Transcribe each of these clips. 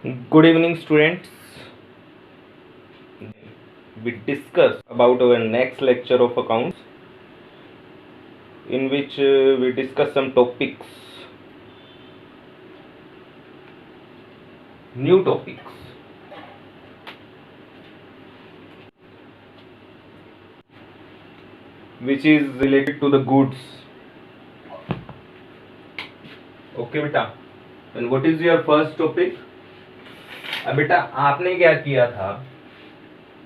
Good evening, students. We discuss about our next lecture of accounts, in which we discuss some topics, new topics. Which is related to the goods. Okay, बेटा. And what is your first topic? अब बेटा आपने क्या किया था,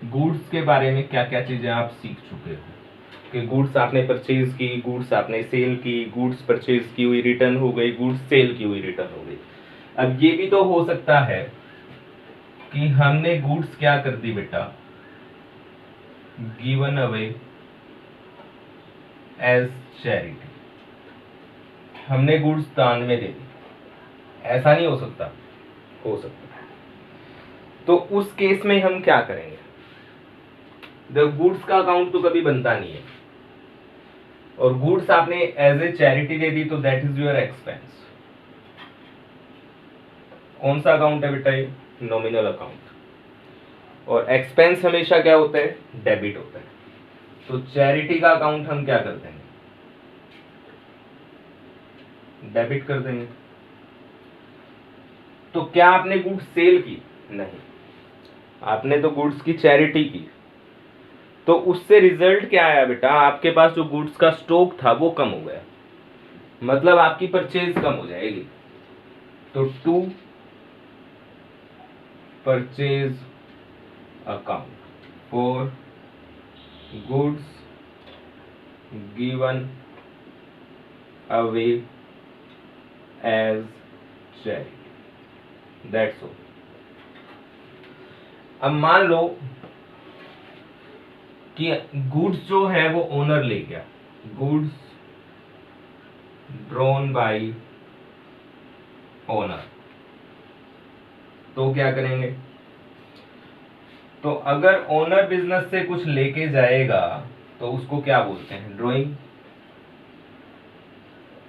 goods के बारे में क्या क्या चीजें आप सीख चुके हो कि गुड्स आपने परचेज की, गुड्स आपने सेल की, गुड्स परचेज की हुई रिटर्न हो गई, गुड्स सेल की हुई रिटर्न हो गई. अब ये भी तो हो सकता है कि हमने गुड्स क्या कर दी बेटा, गिवन अवे एज चैरिटी, हमने गुड्स दान में दे दी. ऐसा नहीं हो सकता? हो सकता है. तो उस केस में हम क्या करेंगे? द गुड्स का अकाउंट तो कभी बनता नहीं है, और गुड्स आपने एज ए चैरिटी दे दी तो दैट इज योर एक्सपेंस. कौन सा अकाउंट है बेटा ये? Nominal account. और एक्सपेंस हमेशा क्या होता है? डेबिट होता है. तो चैरिटी का अकाउंट हम क्या कर देंगे? डेबिट कर देंगे. तो क्या आपने गुड्स सेल की? नहीं, आपने तो गुड्स की चैरिटी की. तो उससे रिजल्ट क्या आया बेटा? आपके पास जो गुड्स का स्टॉक था वो कम हो गया, मतलब आपकी परचेज कम हो जाएगी. तो to purchase account for goods given away as charity. That's all. अब मान लो कि गुड्स जो है वो ओनर ले गया, गुड्स ड्रॉन बाय ओनर. तो क्या करेंगे? तो अगर ओनर बिजनेस से कुछ लेके जाएगा तो उसको क्या बोलते हैं? ड्रॉइंग.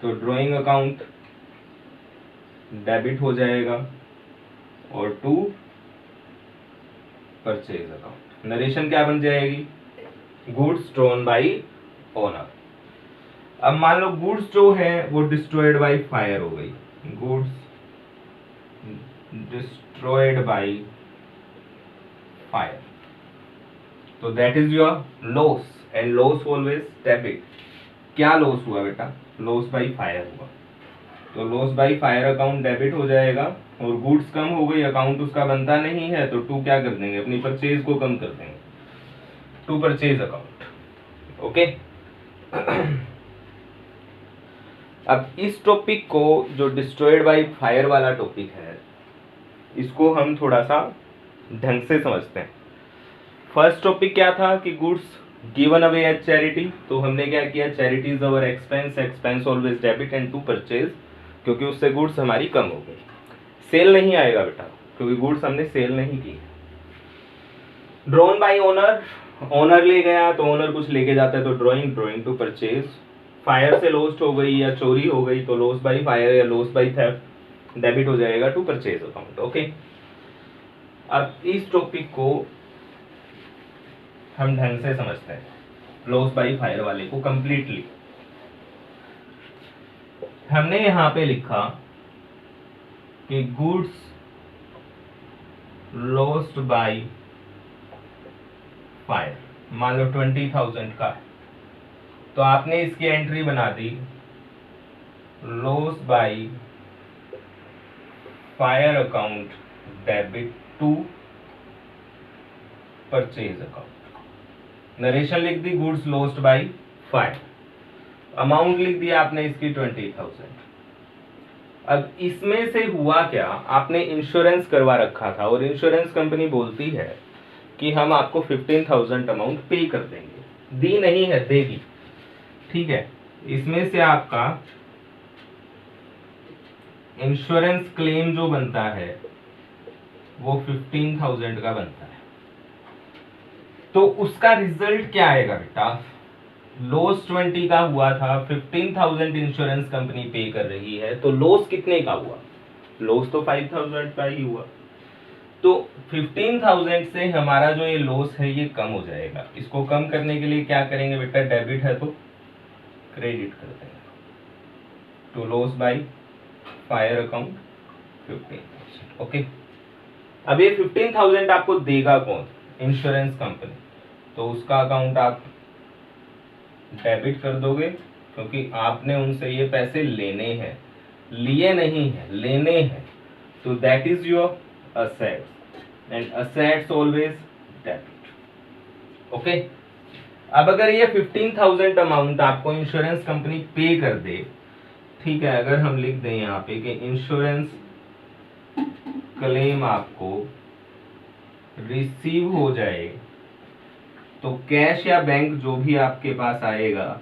तो ड्रॉइंग अकाउंट डेबिट हो जाएगा, और टू परचेज अकाउंट नरेशन क्या बन जाएगी? Goods drawn by owner. अब मान लो गुड्स जो है वो डिस्ट्रॉयड बाय फायर हो गई, गुड्स डिस्ट्रॉयड बाय फायर. तो that is your loss, and loss always debit. क्या लॉस हुआ बेटा? लॉस बाय फायर हुआ. तो loss by fire account debit हो जाएगा, और गुड्स कम हो गई, अकाउंट उसका बनता नहीं है, तो टू क्या कर देंगे? अपनी परचेज को कम कर देंगे, टू परचेज अकाउंट. ओके. अब इस टॉपिक को, जो डिस्ट्रॉयड बाय फायर वाला टॉपिक है, इसको हम थोड़ा सा ढंग से समझते हैं. फर्स्ट टॉपिक क्या था कि goods given away as charity. तो हमने क्या किया? Charity is our expense, expense always debit, and to purchase, क्योंकि उससे गुड्स हमारी कम हो गई. सेल नहीं आएगा बेटा, क्योंकि गुड्स हमने सेल नहीं की. ड्रॉन बाय ओनर, ओनर ले गया तो ओनर कुछ लेके जाता है तो drawing, drawing to purchase. Fire से लॉस्ट हो गई या चोरी हो गई तो लॉस बाय फायर या लॉस बाय थेफ्ट डेबिट हो जाएगा टू परचेज अकाउंट. ओके. अब इस टॉपिक को हम ढंग से समझते हैं, लॉस बाय फायर वाले को कंप्लीटली. हमने यहां पे लिखा कि गुड्स लॉस्ट बाय फायर, मान लो 20,000 का है, तो आपने इसकी एंट्री बना दी loss by fire account debit to purchase account. Narration लिख दी goods lost by fire, amount लिख दिया आपने इसकी 20,000. अब इसमें से हुआ क्या? आपने इंश्योरेंस करवा रखा था, और इंश्योरेंस कंपनी बोलती है कि हम आपको 15,000 अमाउंट पे कर देंगे. दी नहीं है, देगी. ठीक है. इसमें से आपका इंश्योरेंस क्लेम जो बनता है वो 15,000 का बनता है. तो उसका रिजल्ट क्या आएगा बेटा? लॉस 20 का हुआ था, 15,000 इंश्योरेंस कंपनी पे कर रही है, तो लॉस कितने का हुआ? लॉस तो 5,000 का ही हुआ. तो 15,000 से हमारा जो ये लॉस है ये कम हो जाएगा। इसको कम करने के लिए क्या करेंगे बेटा, डेबिट है तो क्रेडिट कर देंगे to loss by fire account 15,000। Okay, अब ये 15,000 आपको देगा कौन, इंश्योरेंस कंपनी, तो उसका अकाउंट आप डेबिट कर दोगे क्योंकि आपने उनसे ये पैसे लेने हैं, लिए नहीं है, लेने हैं, तो that is your assets and assets always debit. Okay, अब अगर ये 15,000 अमाउंट आपको इंश्योरेंस कंपनी पे कर दे, ठीक है, अगर हम लिख दें यहाँ पे कि इंश्योरेंस क्लेम आपको रिसीव हो जाए, तो कैश या बैंक जो भी आपके पास आएगा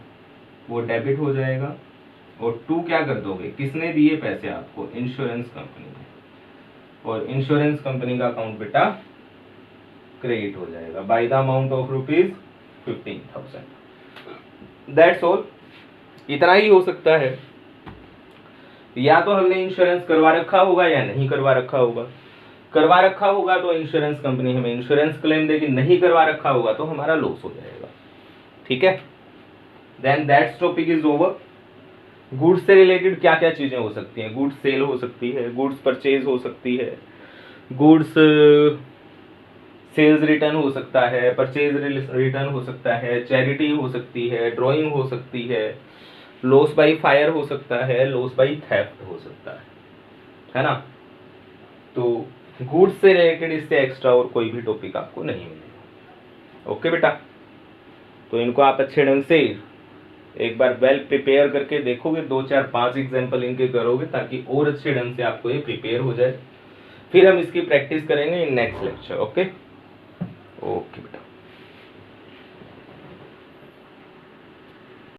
वो डेबिट हो जाएगा, और टू क्या कर दोगे, किसने दिए पैसे आपको, इंश्योरेंस कंपनी ने, और इंश्योरेंस कंपनी का अकाउंट बेटा क्रेडिट हो जाएगा by the amount of ₹15,000। That's all, इतना ही हो सकता है। या तो हमने इंश्योरेंस करवा रखा होगा या नहीं करवा रखा होगा। करवा रखा होगा तो इंश्योरेंस कंपनी हमें इंश्योरेंस क्लेम देगी, नहीं करवा रखा होगा तो हमारा लॉस हो जाएगा। ठीक है, then that's topic is over. Goods से रिलेटेड क्या क्या चीजें हो सकती हैं, गुड्स सेल हो सकती है, गुड्स परचेज हो सकती है, गुड्स सेल्स रिटर्न हो सकता है, परचेज रिटर्न हो सकता है, चैरिटी हो सकती है, ड्राइंग हो सकती है, लॉस बाय फायर हो सकता है, लॉस बाय थेफ्ट हो सकता है ना। तो गुड्स से रिलेटेड इससे एक्स्ट्रा और कोई भी टॉपिक आपको नहीं मिलेगा। ओके बेटा, तो इनको आप अच्छे ढंग से एक बार वेल प्रिपेयर करके देखोगे, 2 4 5 एग्जाम्पल इनके करोगे ताकि और अच्छे ढंग से आपको ये प्रिपेयर हो जाए। फिर हम इसकी प्रैक्टिस करेंगे in next lecture. Okay okay बेटा।